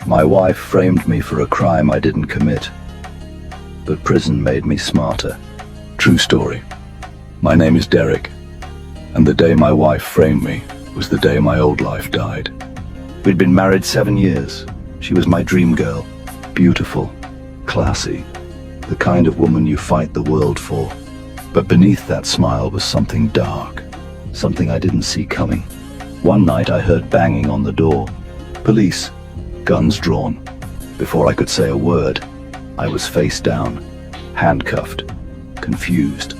My wife framed me for a crime I didn't commit, but prison made me smarter. True story. My name is Derek, and the day my wife framed me was the day my old life died. We'd been married 7 years. She was my dream girl, beautiful, classy, the kind of woman you fight the world for. But beneath that smile was something dark, something I didn't see coming. One night I heard banging on the door. Police, guns drawn. Before I could say a word, I was face down, handcuffed, confused.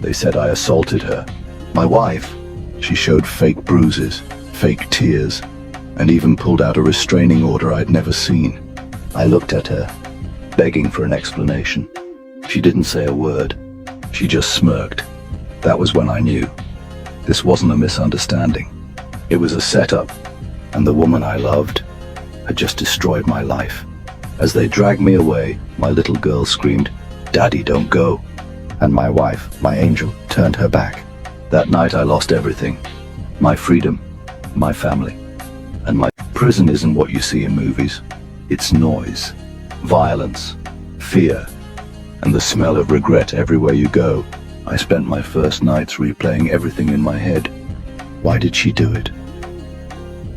They said I assaulted her. My wife, she showed fake bruises, fake tears, and even pulled out a restraining order I'd never seen. I looked at her, begging for an explanation. She didn't say a word. She just smirked. That was when I knew. This wasn't a misunderstanding. It was a setup, and the woman I loved had just destroyed my life. As they dragged me away, my little girl screamed, "Daddy, don't go." And my wife, my angel, turned her back. That night I lost everything. My freedom, my family, and my prison isn't what you see in movies. It's noise, violence, fear, and the smell of regret everywhere you go. I spent my first nights replaying everything in my head. Why did she do it?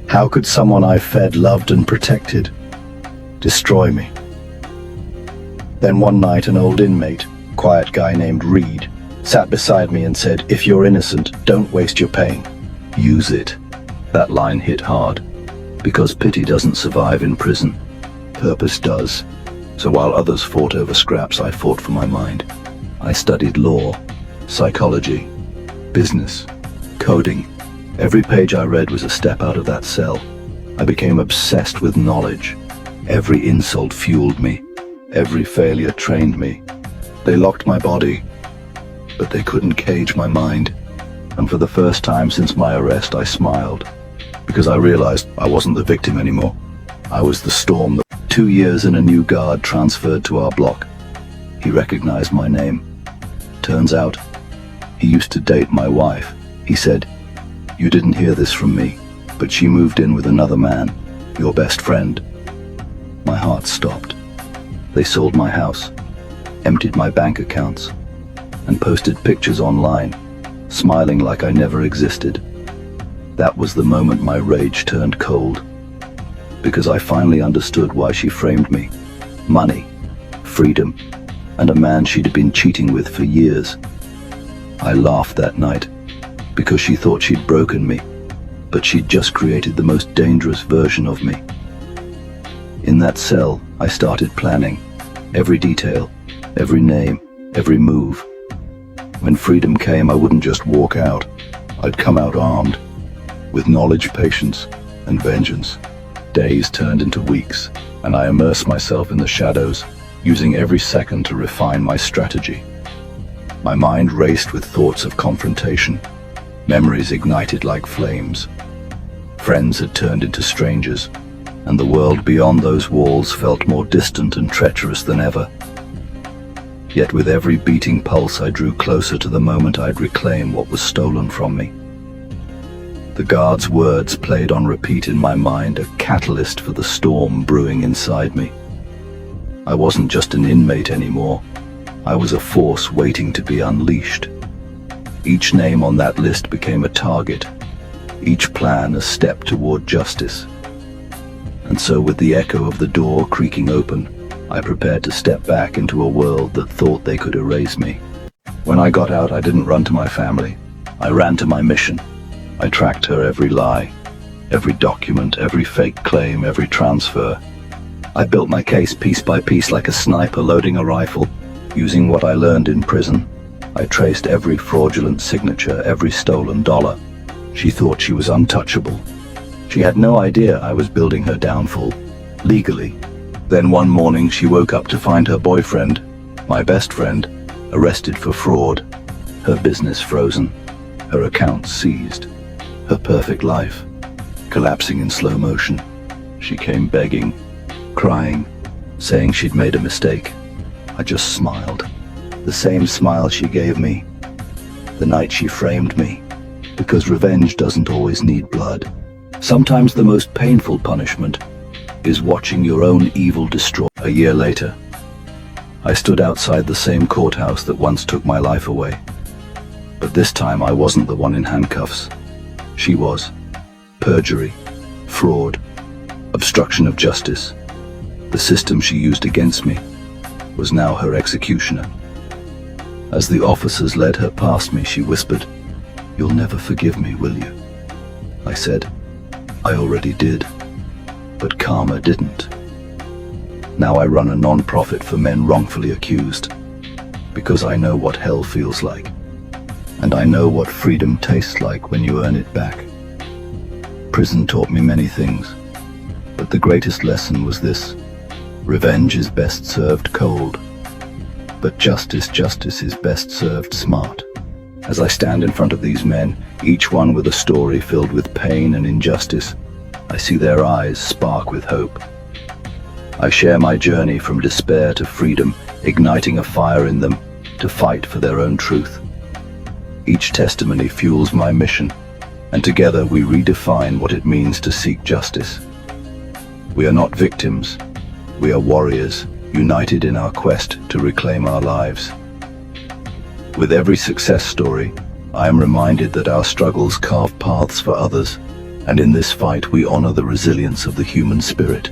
How could someone I fed, loved, and protected destroy me? Then one night an old inmate, quiet guy named Reed, sat beside me and said, "If you're innocent, don't waste your pain. Use it." That line hit hard, because pity doesn't survive in prison. Purpose does. So while others fought over scraps, I fought for my mind. I studied law, psychology, business, coding. Every page I read was a step out of that cell. I became obsessed with knowledge. Every insult fueled me. Every failure trained me. They locked my body, but they couldn't cage my mind. And for the first time since my arrest, I smiled, because I realized I wasn't the victim anymore. I was the storm. 2 years and a new guard transferred to our block. He recognized my name. Turns out, he used to date my wife. He said, "You didn't hear this from me, but she moved in with another man, your best friend." My heart stopped. They sold my house, emptied my bank accounts, and posted pictures online, smiling like I never existed. That was the moment my rage turned cold, because I finally understood why she framed me. Money, freedom, and a man she'd been cheating with for years. I laughed that night, because she thought she'd broken me, but she'd just created the most dangerous version of me. In that cell, I started planning every detail, every name, every move. When freedom came, I wouldn't just walk out. I'd come out armed, with knowledge, patience, and vengeance. Days turned into weeks, and I immersed myself in the shadows, using every second to refine my strategy. My mind raced with thoughts of confrontation. Memories ignited like flames. Friends had turned into strangers, and the world beyond those walls felt more distant and treacherous than ever. Yet with every beating pulse, I drew closer to the moment I'd reclaim what was stolen from me. The guard's words played on repeat in my mind, a catalyst for the storm brewing inside me. I wasn't just an inmate anymore. I was a force waiting to be unleashed. Each name on that list became a target, each plan a step toward justice. And so, with the echo of the door creaking open, I prepared to step back into a world that thought they could erase me. When I got out, I didn't run to my family. I ran to my mission. I tracked her every lie, every document, every fake claim, every transfer. I built my case piece by piece like a sniper loading a rifle, using what I learned in prison. I traced every fraudulent signature, every stolen dollar. She thought she was untouchable. She had no idea I was building her downfall, legally. Then one morning she woke up to find her boyfriend, my best friend, arrested for fraud, her business frozen, her accounts seized, her perfect life collapsing in slow motion. She came begging, crying, saying she'd made a mistake. I just smiled. The same smile she gave me the night she framed me, because revenge doesn't always need blood. Sometimes the most painful punishment is watching your own evil destroyed. A year later, I stood outside the same courthouse that once took my life away. But this time I wasn't the one in handcuffs. She was. Perjury, fraud, obstruction of justice. The system she used against me was now her executioner. As the officers led her past me, she whispered, "You'll never forgive me, will you?" I said, "I already did, but karma didn't." Now I run a non-profit for men wrongfully accused, because I know what hell feels like, and I know what freedom tastes like when you earn it back. Prison taught me many things, but the greatest lesson was this: revenge is best served cold, but justice is best served smart. As I stand in front of these men, each one with a story filled with pain and injustice, I see their eyes spark with hope. I share my journey from despair to freedom, igniting a fire in them to fight for their own truth. Each testimony fuels my mission, and together we redefine what it means to seek justice. We are not victims, we are warriors, united in our quest to reclaim our lives. With every success story, I am reminded that our struggles carve paths for others, and in this fight we honor the resilience of the human spirit.